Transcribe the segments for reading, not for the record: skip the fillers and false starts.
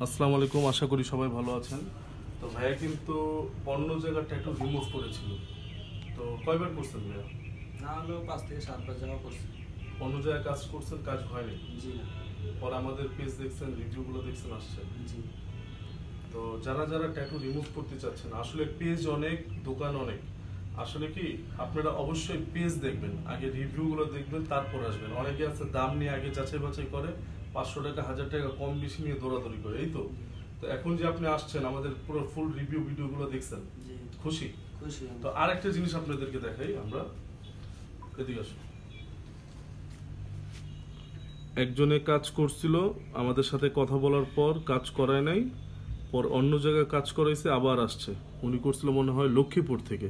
আসসালামু আলাইকুম, আশা করি সবাই ভালো আছেন। তো ভাইয়া কিন্তু অন্য জায়গার ট্যাটু রিমুভ করেছিল। তো কয়বার করছেন ভাইয়া? না হলেও 5 থেকে 7 বার যাওয়া করছি। অন্য জায়গায় কাজ করছেন, কাজ হয়নি? জি না। পর আমাদের পেজ দেখছেন, রিভিউগুলো দেখছেন, আসছেন। জি তো যারা যারা ট্যাটু রিমুভ করতে চাচ্ছেন, আসলে পেজ অনেক, দোকান অনেক। আসলে কি আপনারা অবশ্যই পেজ দেখবেন, আগে রিভিউগুলো দেখবেন, তারপর আসবেন। অনেকে আছে দাম নিয়ে আগে যাচাই বাছাই করে, 500 টাকা 1000 টাকা কম বেশি নিয়ে দৌড়াদৌড়ি করে, এই তো। তো এখন যে আপনি আসছেন, আমাদের পুরো ফুল রিভিউ ভিডিওগুলো দেখছেন, জি খুশি? খুশি আমি। তো আরেকটা জিনিস আপনাদেরকে দেখাই আমরা, এদিকে আসুন। একজনে কাজ করছিল, আমাদের সাথে কথা বলার পর কাজ করায় নাই, পর অন্য জায়গায় কাজ করাইছে, আবার আসছে। উনি করছিল মনে হয় লক্ষ্মীপুর থেকে।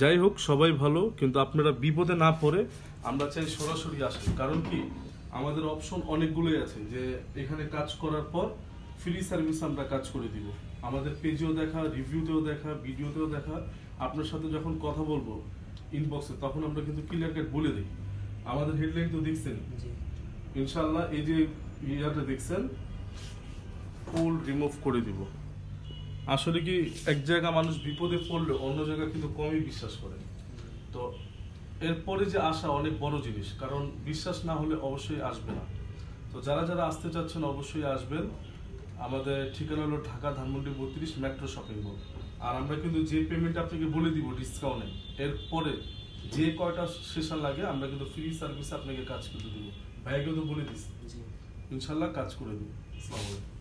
যাই হোক, সবাই ভালো, কিন্তু আপনারা বিপদে না পড়ে আমরা চাই সরাসরি আসেন। কারণ কি, আমাদের অপশন অনেকগুলোই আছে, যে এখানে কাজ করার পর ফ্রি সার্ভিস আমরা কাজ করে দিব। আমাদের পেজেও দেখা, রিভিউতেও দেখা, ভিডিওতেও দেখা। আপনার সাথে যখন কথা বলবো ইনবক্সে, তখন আমরা কিন্তু ক্লিয়ার কাট বলে দিই। আমাদের হেডলাইন তো দেখছেন, জি ইনশাআল্লাহ। এই যে ইয়াটা দেখছেন, ফুল রিমুভ করে দিব। আসলে কি, এক জায়গা মানুষ বিপদে পড়লে অন্য জায়গা কিন্তু কমই বিশ্বাস করে। তো এরপরে যে আসা অনেক বড় জিনিস, কারণ বিশ্বাস না হলে অবশ্যই আসবে না। তো যারা যারা আসতে চাচ্ছেন অবশ্যই আসবেন। আমাদের ঠিকানা হলো Dhaka Dhanmondi 32 metro shopping mall. আর আমরা কিন্তু যে পেমেন্ট আপনাকে বলে দিব ডিসকাউন্টে, এরপরে যে কয়টা সেশন লাগে আমরা কিন্তু ফ্রি সার্ভিসে আপনাকে কাজ করে দিব। ভাইয়া কিন্তু বলে দিচ্ছি, জি। ইনশাল্লাহ কাজ করে দিব। আসসালামু আলাইকুম।